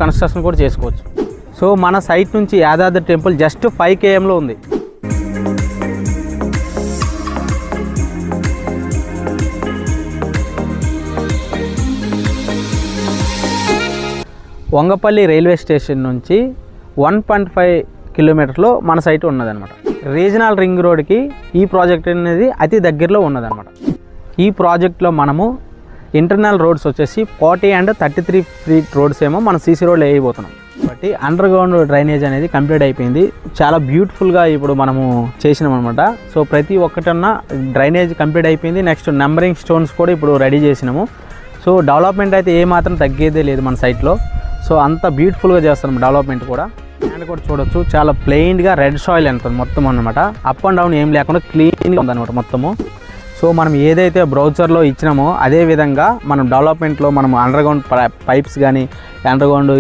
Construction కూడా చేసుకోవచ్చు. So మన సైట్ నుంచి యాదాద్రి టెంపుల్ జస్ట్ 5 kmలో ఉంది. వంగపల్లి రైల్వే స్టేషన్ నుంచి 1.5 కిలోమీటర్లో మన సైట్ ఉన్నదన్నమాట. రీజనల్ రింగ్ రోడ్కి ఈ ప్రాజెక్ట్ అనేది అతి దగ్గరలో ఉన్నదన్నమాట. ఈ ప్రాజెక్ట్లో మనము ఇంటర్నల్ రోడ్స్ వచ్చేసి 40 and 33 ఫీట్ రోడ్స్ ఏమో మనం సీసీ రోడ్లు వేయబోతున్నాం. కాబట్టి అండర్ గ్రౌండ్ డ్రైనేజ్ అనేది కంప్లీట్ అయిపోయింది. చాలా బ్యూటిఫుల్గా ఇప్పుడు మనము చేసినాం అనమాట. సో ప్రతి ఒక్కటన్నా డ్రైనేజ్ కంప్లీట్ అయిపోయింది. నెక్స్ట్ నెంబరింగ్ స్టోన్స్ కూడా ఇప్పుడు రెడీ చేసినాము. సో డెవలప్మెంట్ అయితే ఏమాత్రం తగ్గేదే లేదు మన సైట్లో. సో అంత బ్యూటిఫుల్గా చేస్తున్నాం డెవలప్మెంట్ కూడా. ల్యాండ్ కూడా చూడొచ్చు, చాలా ప్లెయిన్గా రెడ్ సాయిల్ ఉంటుంది మొత్తం అనమాట. అప్ అండ్ డౌన్ ఏం లేకుండా క్లీన్గా ఉందన్నమాట మొత్తము. సో మనం ఏదైతే బ్రౌచర్లో ఇచ్చినామో అదే విధంగా మనం డెవలప్మెంట్లో మనం అండర్ గ్రౌండ్ పైప్స్ కానీ అండర్ గ్రౌండ్